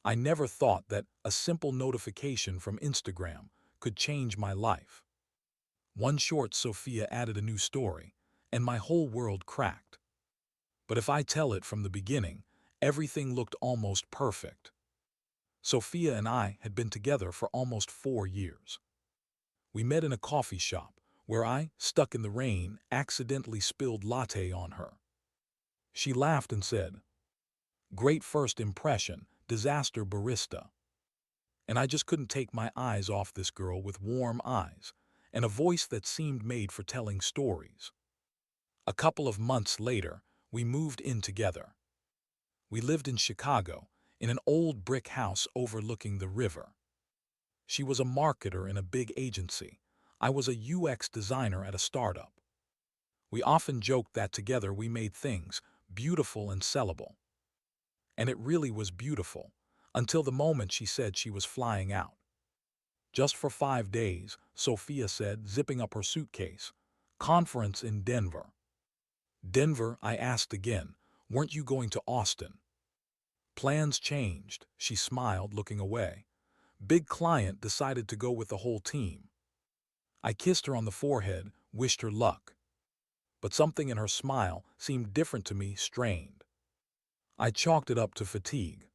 I never thought that a simple notification from Instagram could change my life. One short Sophia added a new story, and my whole world cracked. But if I tell it from the beginning, everything looked almost perfect. Sophia and I had been together for almost 4 years. We met in a coffee shop, where I, stuck in the rain, accidentally spilled latte on her. She laughed and said, "Great first impression, disaster barista." And I just couldn't take my eyes off this girl with warm eyes and a voice that seemed made for telling stories. A couple of months later, we moved in together. We lived in Chicago, in an old brick house overlooking the river. She was a marketer in a big agency. I was a UX designer at a startup. We often joked that together we made things beautiful and sellable. And it really was beautiful, until the moment she said she was flying out. Just for 5 days, Sophia said, zipping up her suitcase. Conference in Denver. Denver, I asked again. Weren't you going to Austin? Plans changed, she smiled, looking away. Big client decided to go with the whole team. I kissed her on the forehead, wished her luck. But something in her smile seemed different to me, strained. I chalked it up to fatigue.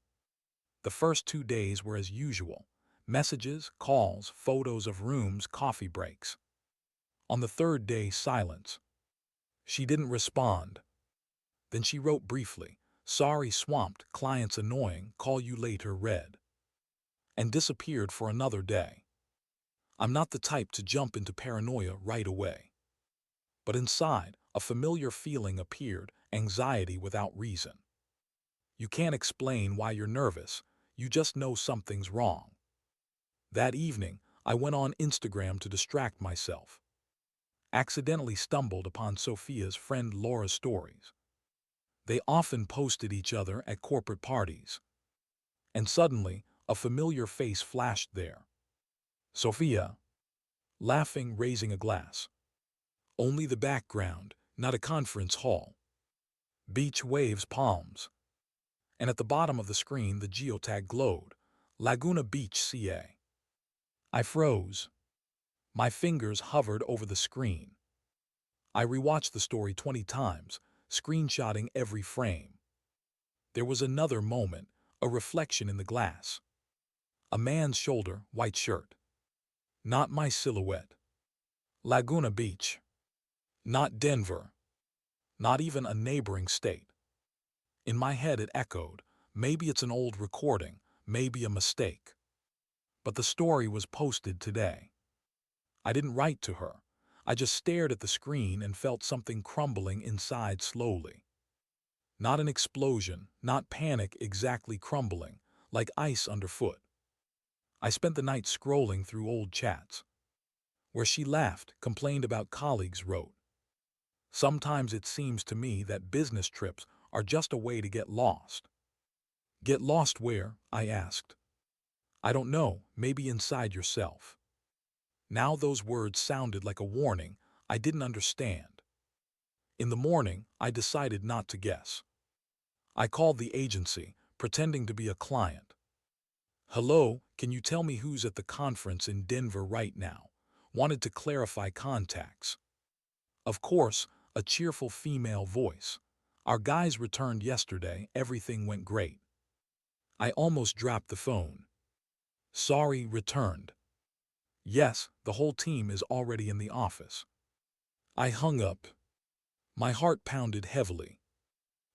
The first 2 days were as usual. Messages, calls, photos of rooms, coffee breaks. On the third day, silence. She didn't respond. Then she wrote briefly, "Sorry, swamped, clients annoying, call you later, read," and disappeared for another day. I'm not the type to jump into paranoia right away. But inside, a familiar feeling appeared, anxiety without reason. You can't explain why you're nervous, you just know something's wrong. That evening, I went on Instagram to distract myself. Accidentally stumbled upon Sophia's friend Laura's stories. They often posted each other at corporate parties. And suddenly, a familiar face flashed there. Sophia. Laughing, raising a glass. Only the background, not a conference hall. Beach waves, palms. And at the bottom of the screen the geotag glowed. Laguna Beach, CA. I froze. My fingers hovered over the screen. I rewatched the story 20 times, screenshotting every frame. There was another moment, a reflection in the glass. A man's shoulder, white shirt. Not my silhouette. Laguna Beach. Not Denver. Not even a neighboring state. In my head it echoed, maybe it's an old recording, maybe a mistake. But the story was posted today. I didn't write to her. I just stared at the screen and felt something crumbling inside slowly. Not an explosion, not panic, exactly crumbling, like ice underfoot. I spent the night scrolling through old chats. Where she laughed, complained about colleagues, wrote. Sometimes it seems to me that business trips are just a way to get lost. Get lost where? I asked. I don't know, maybe inside yourself. Now those words sounded like a warning I didn't understand. In the morning, I decided not to guess. I called the agency, pretending to be a client. Hello, can you tell me who's at the conference in Denver right now? Wanted to clarify contacts. Of course, a cheerful female voice. Our guys returned yesterday, everything went great. I almost dropped the phone. Sorry, returned. Yes, the whole team is already in the office. I hung up. My heart pounded heavily.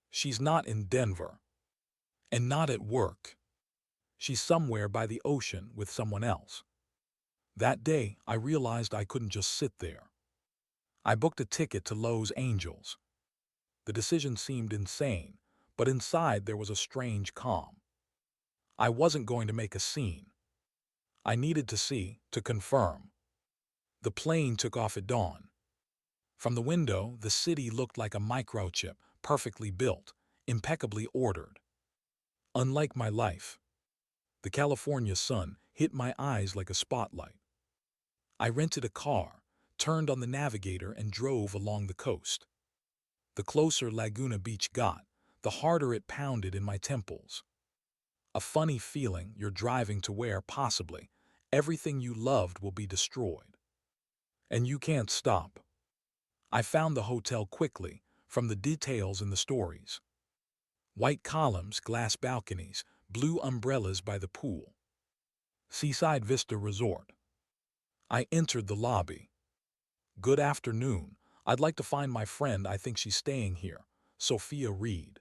She's not in Denver. And not at work. She's somewhere by the ocean with someone else. That day, I realized I couldn't just sit there. I booked a ticket to Los Angeles. The decision seemed insane, but inside there was a strange calm. I wasn't going to make a scene. I needed to see, to confirm. The plane took off at dawn. From the window, the city looked like a microchip, perfectly built, impeccably ordered. Unlike my life. The California sun hit my eyes like a spotlight. I rented a car, turned on the navigator and drove along the coast. The closer Laguna Beach got, the harder it pounded in my temples. A funny feeling you're driving to where, possibly, everything you loved will be destroyed. And you can't stop. I found the hotel quickly, from the details in the stories. White columns, glass balconies, blue umbrellas by the pool. Seaside Vista Resort. I entered the lobby. Good afternoon. I'd like to find my friend. I think she's staying here. Sophia Reed.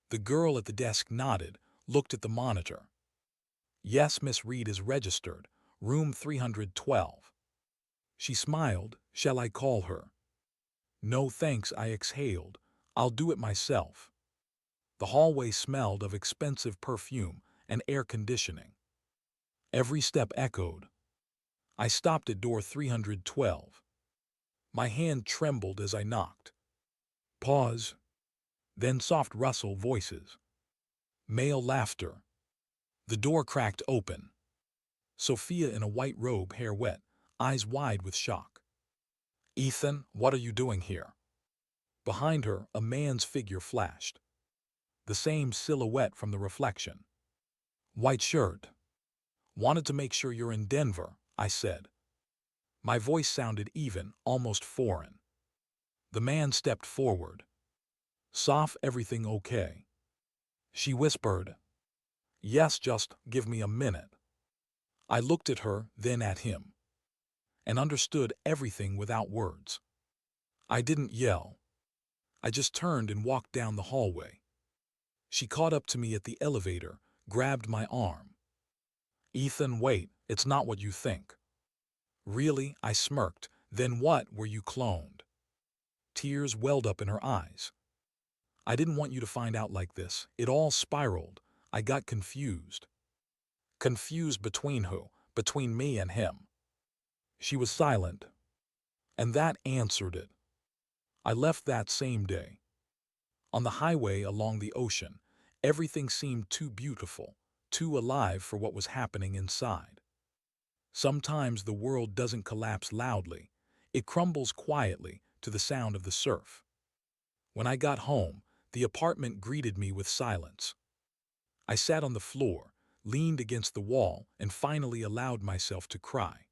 The girl at the desk nodded, looked at the monitor. Yes, Miss Reed is registered. Room 312. She smiled. Shall I call her? No thanks, I exhaled. I'll do it myself. The hallway smelled of expensive perfume and air conditioning. Every step echoed. I stopped at door 312. My hand trembled as I knocked. Pause. Then soft rustle voices. Male laughter. The door cracked open. Sophia in a white robe, hair wet, eyes wide with shock. Ethan, what are you doing here? Behind her, a man's figure flashed. The same silhouette from the reflection. White shirt. Wanted to make sure you're in Denver, I said. My voice sounded even, almost foreign. The man stepped forward. Soph, everything okay? She whispered. Yes, just give me a minute. I looked at her, then at him, and understood everything without words. I didn't yell. I just turned and walked down the hallway. She caught up to me at the elevator, grabbed my arm. Ethan, wait, it's not what you think. Really? I smirked. Then what, were you cloned? Tears welled up in her eyes. I didn't want you to find out like this. It all spiraled. I got confused. Confused between who? Between me and him. She was silent. And that answered it. I left that same day. On the highway along the ocean, everything seemed too beautiful, too alive for what was happening inside. Sometimes the world doesn't collapse loudly. It crumbles quietly to the sound of the surf. When I got home, the apartment greeted me with silence. I sat on the floor, leaned against the wall, and finally allowed myself to cry.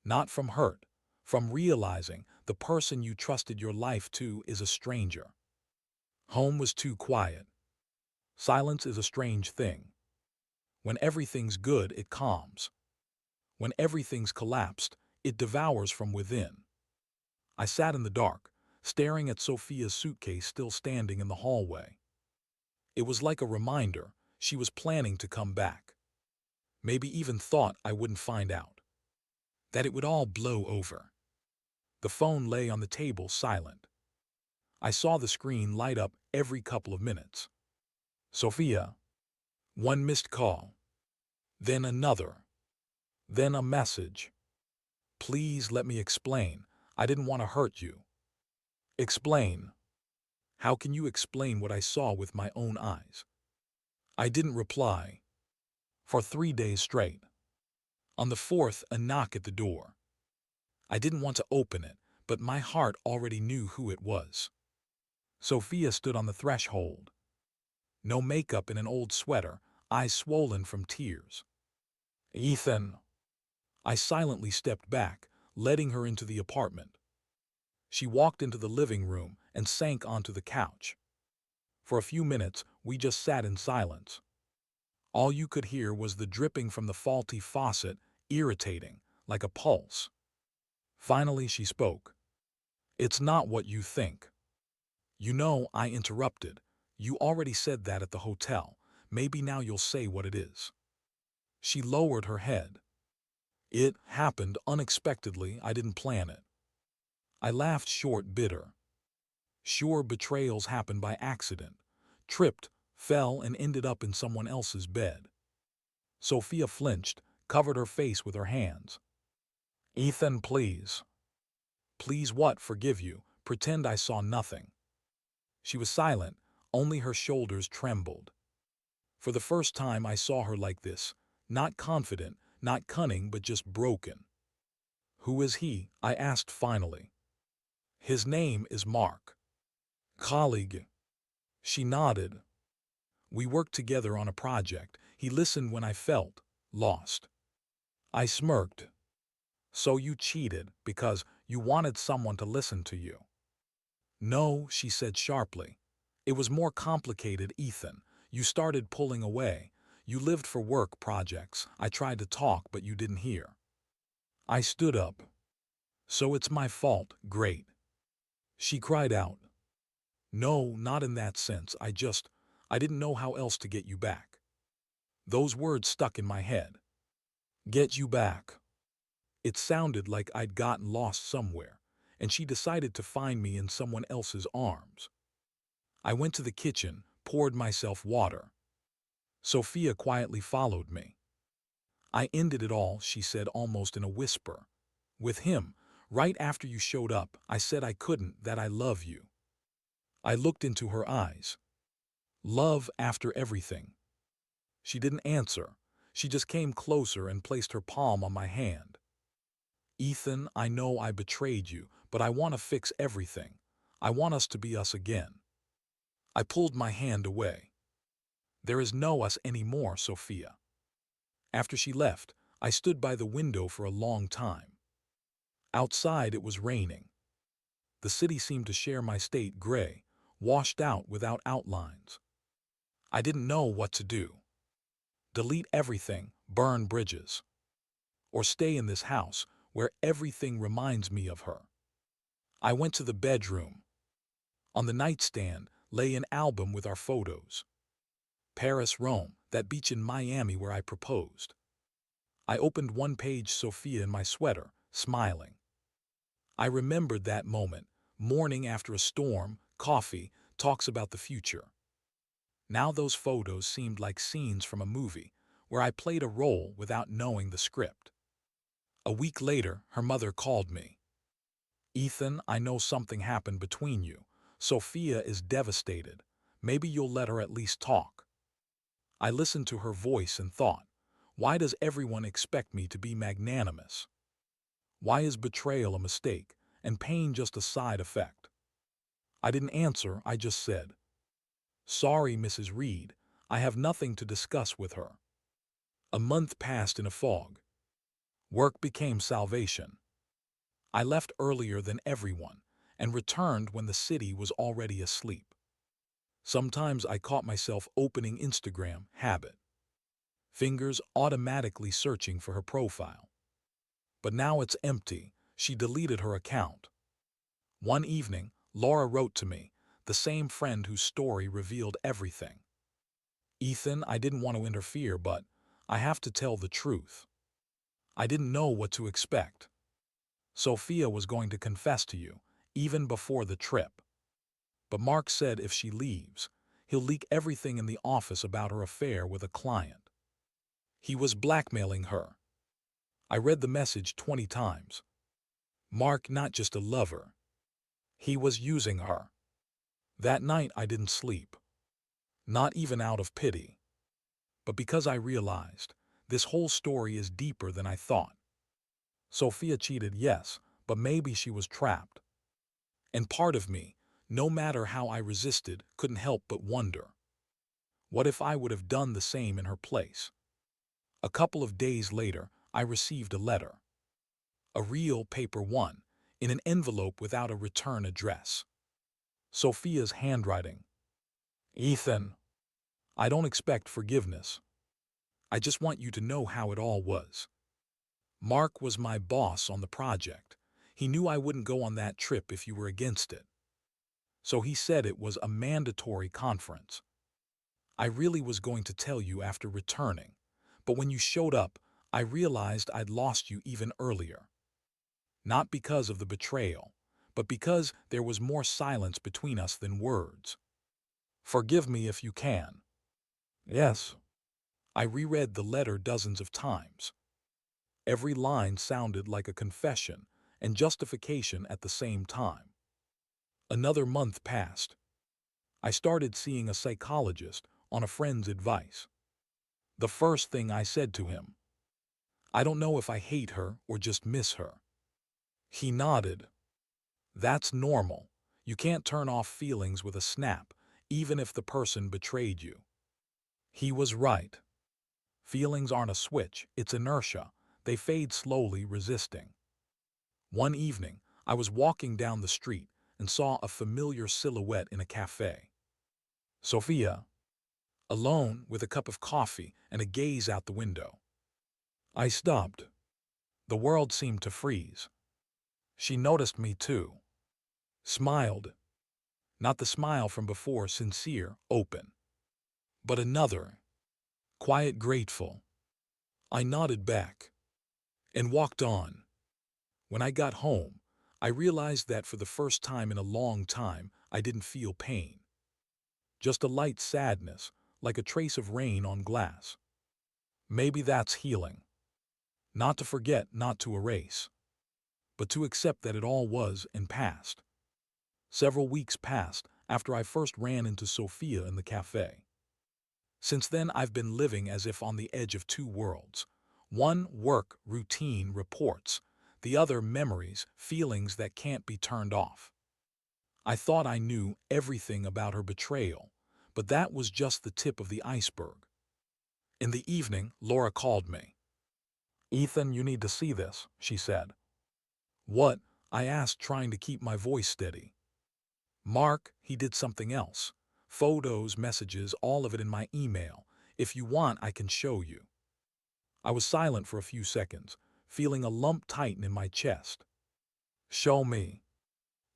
Not from hurt, from realizing the person you trusted your life to is a stranger. Home was too quiet. Silence is a strange thing. When everything's good, it calms. When everything's collapsed, it devours from within. I sat in the dark, staring at Sophia's suitcase still standing in the hallway. It was like a reminder she was planning to come back. Maybe even thought I wouldn't find out. That it would all blow over. The phone lay on the table silent. I saw the screen light up every couple of minutes. Sophia. One missed call. Then another. Then a message. Please let me explain. I didn't want to hurt you. Explain. How can you explain what I saw with my own eyes? I didn't reply. For 3 days straight. On the fourth, a knock at the door. I didn't want to open it, but my heart already knew who it was. Sophia stood on the threshold. No makeup, in an old sweater, eyes swollen from tears. Ethan. I silently stepped back, letting her into the apartment. She walked into the living room and sank onto the couch. For a few minutes, we just sat in silence. All you could hear was the dripping from the faulty faucet, irritating, like a pulse. Finally, she spoke. It's not what you think. You know, I interrupted. You already said that at the hotel. Maybe now you'll say what it is. She lowered her head. It happened unexpectedly. I didn't plan it. I laughed short, bitter. Sure, betrayals happen by accident. Tripped, fell, and ended up in someone else's bed. Sophia flinched, covered her face with her hands. Ethan, please. Please what? Forgive you. Pretend I saw nothing. She was silent, only her shoulders trembled. For the first time I saw her like this, not confident, not cunning, but just broken. Who is he? I asked finally. His name is Mark. Colleague. She nodded. We worked together on a project. He listened when I felt lost. I smirked. So you cheated because you wanted someone to listen to you? No, she said sharply. It was more complicated, Ethan. You started pulling away. You lived for work projects. I tried to talk, but you didn't hear. I stood up. So it's my fault, great. She cried out. No, not in that sense. I didn't know how else to get you back. Those words stuck in my head. Get you back. It sounded like I'd gotten lost somewhere, and she decided to find me in someone else's arms. I went to the kitchen, poured myself water. Sophia quietly followed me. I ended it all, she said almost in a whisper. With him, right after you showed up, I said I couldn't, that I love you. I looked into her eyes. Love after everything. She didn't answer. She just came closer and placed her palm on my hand. Ethan, I know I betrayed you, but I want to fix everything. I want us to be us again. I pulled my hand away. There is no us anymore, Sophia. After she left, I stood by the window for a long time. Outside it was raining. The city seemed to share my state, gray, washed out without outlines. I didn't know what to do. Delete everything, burn bridges. Or stay in this house where everything reminds me of her. I went to the bedroom. On the nightstand lay an album with our photos. Paris, Rome, that beach in Miami where I proposed. I opened one page, Sophia in my sweater, smiling. I remembered that moment, morning after a storm, coffee, talks about the future. Now those photos seemed like scenes from a movie, where I played a role without knowing the script. A week later, her mother called me. Ethan, I know something happened between you. Sophia is devastated. Maybe you'll let her at least talk. I listened to her voice and thought, why does everyone expect me to be magnanimous? Why is betrayal a mistake and pain just a side effect? I didn't answer, I just said, sorry, Mrs. Reed, I have nothing to discuss with her. A month passed in a fog. Work became salvation. I left earlier than everyone and returned when the city was already asleep. Sometimes I caught myself opening Instagram, habit. Fingers automatically searching for her profile. But now it's empty. She deleted her account. One evening, Laura wrote to me, the same friend whose story revealed everything. Ethan, I didn't want to interfere, but I have to tell the truth. I didn't know what to expect. Sophia was going to confess to you, even before the trip. But Mark said if she leaves, he'll leak everything in the office about her affair with a client. He was blackmailing her. I read the message 20 times. Mark, not just a lover. He was using her. That night I didn't sleep. Not even out of pity. But because I realized this whole story is deeper than I thought. Sophia cheated, yes, but maybe she was trapped. And part of me, no matter how I resisted, couldn't help but wonder. What if I would have done the same in her place? A couple of days later, I received a letter. A real paper one, in an envelope without a return address. Sophia's handwriting. Ethan, I don't expect forgiveness. I just want you to know how it all was. Mark was my boss on the project. He knew I wouldn't go on that trip if you were against it. So he said it was a mandatory conference. I really was going to tell you after returning, but when you showed up, I realized I'd lost you even earlier. Not because of the betrayal, but because there was more silence between us than words. Forgive me if you can. Yes. I reread the letter dozens of times. Every line sounded like a confession and justification at the same time. Another month passed. I started seeing a psychologist on a friend's advice. The first thing I said to him, I don't know if I hate her or just miss her. He nodded. That's normal. You can't turn off feelings with a snap, even if the person betrayed you. He was right. Feelings aren't a switch, it's inertia. They fade slowly, resisting. One evening, I was walking down the street and saw a familiar silhouette in a cafe. Sophia, alone with a cup of coffee and a gaze out the window. I stopped. The world seemed to freeze. She noticed me too. Smiled. Not the smile from before, sincere, open. But another, quiet, grateful. I nodded back and walked on. When I got home, I realized that for the first time in a long time, I didn't feel pain. Just a light sadness, like a trace of rain on glass. Maybe that's healing. Not to forget, not to erase, but to accept that it all was and passed. Several weeks passed after I first ran into Sophia in the cafe. Since then, I've been living as if on the edge of two worlds. One, work, routine, reports. The other, memories, feelings that can't be turned off. I thought I knew everything about her betrayal, but that was just the tip of the iceberg. In the evening, Laura called me. "Ethan, you need to see this," she said. "What?" I asked, trying to keep my voice steady. "Mark, he did something else. Photos, messages, all of it in my email. If you want, I can show you." I was silent for a few seconds, feeling a lump tighten in my chest. "Show me."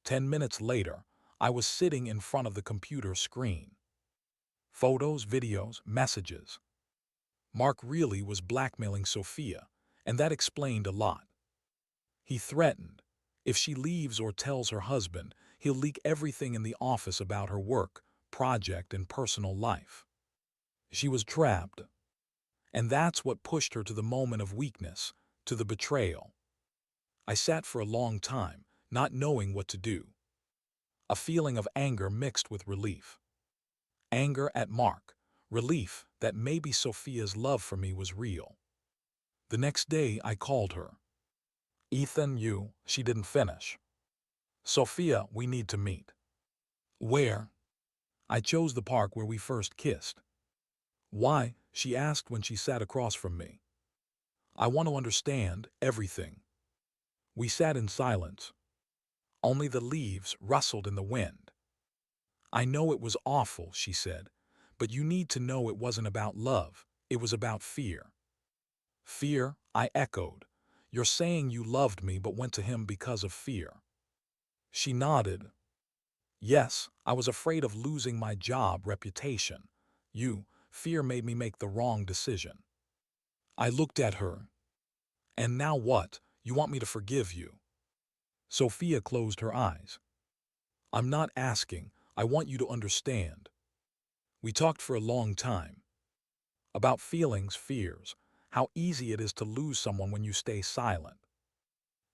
10 minutes later, I was sitting in front of the computer screen. Photos, videos, messages. Mark really was blackmailing Sophia, and that explained a lot. He threatened, if she leaves or tells her husband, he'll leak everything in the office about her work, project, and personal life. She was trapped. And that's what pushed her to the moment of weakness, to the betrayal. I sat for a long time, not knowing what to do. A feeling of anger mixed with relief. Anger at Mark, relief that maybe Sophia's love for me was real. The next day I called her. "Ethan, she didn't finish. Sophia, we need to meet." "Where?" "I chose the park where we first kissed." "Why?" she asked when she sat across from me. "I want to understand everything." We sat in silence. Only the leaves rustled in the wind. "I know it was awful," she said, "but you need to know it wasn't about love, it was about fear." "Fear?" I echoed. "You're saying you loved me but went to him because of fear." She nodded. "Yes, I was afraid of losing my job, reputation. Fear made me make the wrong decision." I looked at her. "And now what? You want me to forgive you?" Sophia closed her eyes. "I'm not asking, I want you to understand." We talked for a long time. About feelings, fears, how easy it is to lose someone when you stay silent.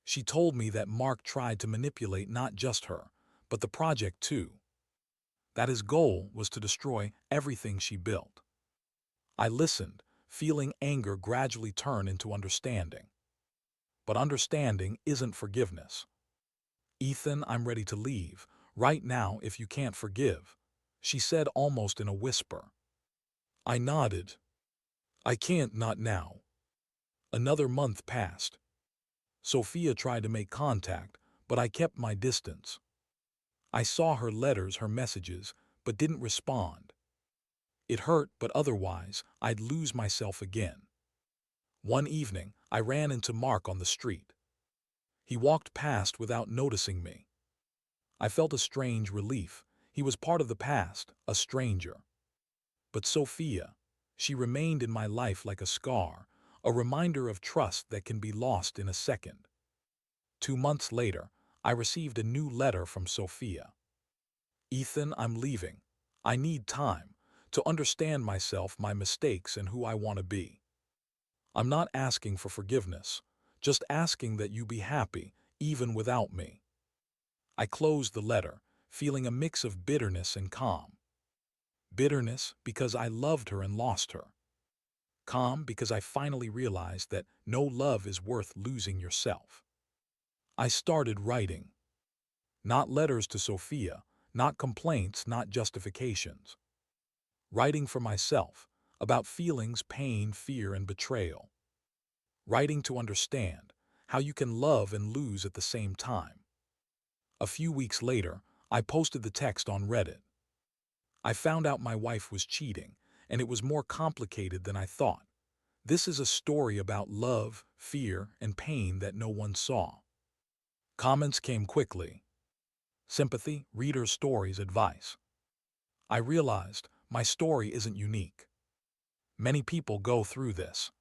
She told me that Mark tried to manipulate not just her, but the project too. That his goal was to destroy everything she built. I listened, feeling anger gradually turn into understanding. But understanding isn't forgiveness. "Ethan, I'm ready to leave, right now if you can't forgive," she said almost in a whisper. I nodded. "I can't, not now." Another month passed. Sophia tried to make contact, but I kept my distance. I saw her letters, her messages, but didn't respond. It hurt, but otherwise, I'd lose myself again. One evening, I ran into Mark on the street. He walked past without noticing me. I felt a strange relief. He was part of the past, a stranger. But Sophia, she remained in my life like a scar, a reminder of trust that can be lost in a second. 2 months later, I received a new letter from Sophia. "Ethan, I'm leaving. I need time to understand myself, my mistakes, and who I want to be. I'm not asking for forgiveness, just asking that you be happy, even without me." I closed the letter, feeling a mix of bitterness and calm. Bitterness because I loved her and lost her. Calm because I finally realized that no love is worth losing yourself. I started writing. Not letters to Sophia, not complaints, not justifications. Writing for myself, about feelings, pain, fear, and betrayal. Writing to understand how you can love and lose at the same time. A few weeks later, I posted the text on Reddit. I found out my wife was cheating, and it was more complicated than I thought. This is a story about love, fear, and pain that no one saw. Comments came quickly. Sympathy, readers' stories, advice. I realized my story isn't unique. Many people go through this.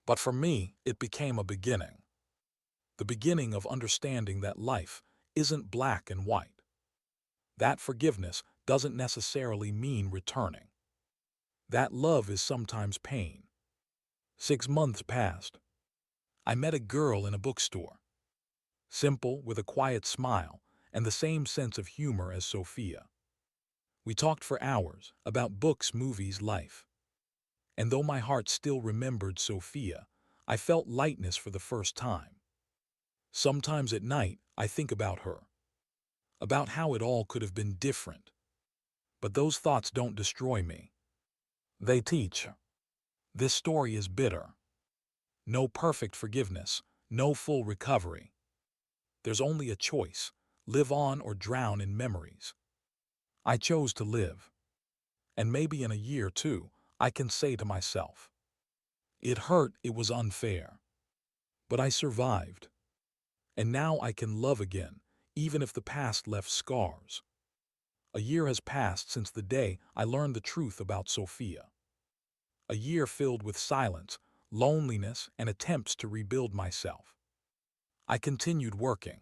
But for me, it became a beginning. The beginning of understanding that life isn't black and white. That forgiveness doesn't necessarily mean returning. That love is sometimes pain. 6 months passed. I met a girl in a bookstore. Simple, with a quiet smile, and the same sense of humor as Sophia. We talked for hours about books, movies, life. And though my heart still remembered Sophia, I felt lightness for the first time. Sometimes at night, I think about her. About how it all could have been different. But those thoughts don't destroy me. They teach. This story is bitter. No perfect forgiveness, no full recovery. There's only a choice: live on or drown in memories. I chose to live. And maybe in a year or two, I can say to myself, it hurt, it was unfair. But I survived. And now I can love again, even if the past left scars. A year has passed since the day I learned the truth about Sophia. A year filled with silence, loneliness, and attempts to rebuild myself. I continued working.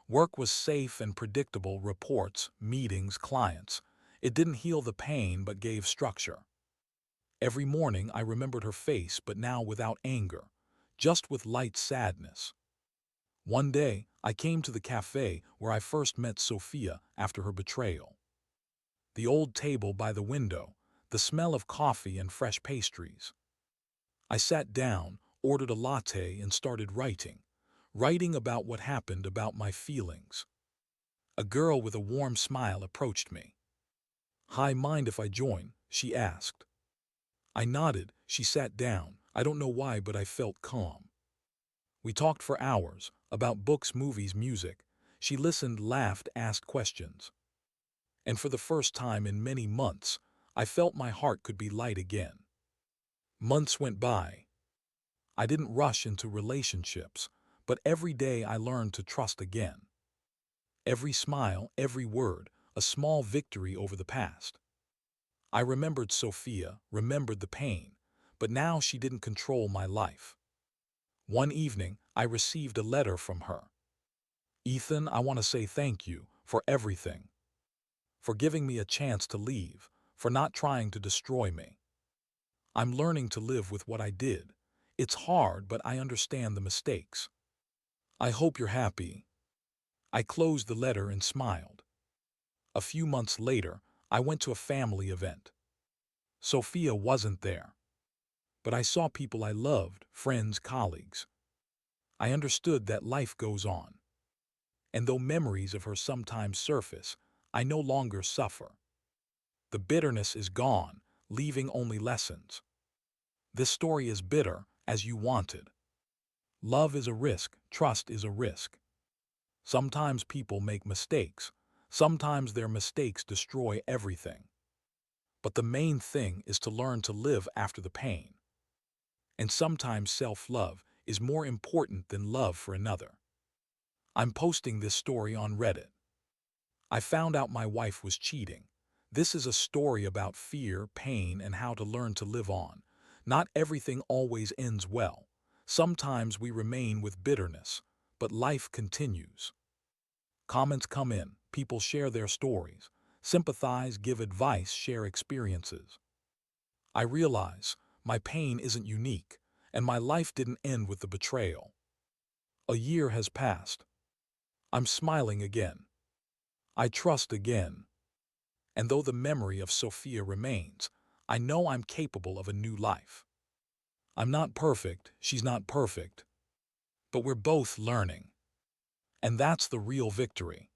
Work was safe and predictable: reports, meetings, clients. It didn't heal the pain but gave structure. Every morning I remembered her face, but now without anger, just with light sadness. One day I came to the cafe where I first met Sophia after her betrayal. The old table by the window, the smell of coffee and fresh pastries. I sat down, ordered a latte, and started writing about what happened, about my feelings. A girl with a warm smile approached me. "Hi, mind if I join?" she asked. I nodded. She sat down. I don't know why, but I felt calm. We talked for hours, about books, movies, music. She listened, laughed, asked questions. And for the first time in many months, I felt my heart could be light again. Months went by. I didn't rush into relationships, but every day I learned to trust again. Every smile, every word, a small victory over the past. I remembered Sophia, remembered the pain, but now she didn't control my life. One evening, I received a letter from her. "Ethan, I want to say thank you for everything. For giving me a chance to leave, for not trying to destroy me. I'm learning to live with what I did. It's hard, but I understand the mistakes. I hope you're happy." I closed the letter and smiled. A few months later, I went to a family event. Sophia wasn't there. But I saw people I loved, friends, colleagues. I understood that life goes on. And though memories of her sometimes surface, I no longer suffer. The bitterness is gone, leaving only lessons. This story is bitter, as you wanted. Love is a risk, trust is a risk. Sometimes people make mistakes. Sometimes their mistakes destroy everything. But the main thing is to learn to live after the pain. And sometimes self-love is more important than love for another. I'm posting this story on Reddit. I found out my wife was cheating. This is a story about fear, pain, and how to learn to live on. Not everything always ends well. Sometimes we remain with bitterness, but life continues. Comments come in, people share their stories, sympathize, give advice, share experiences. I realize my pain isn't unique, and my life didn't end with the betrayal. A year has passed. I'm smiling again. I trust again. And though the memory of Sophia remains, I know I'm capable of a new life. I'm not perfect, she's not perfect, but we're both learning. And that's the real victory.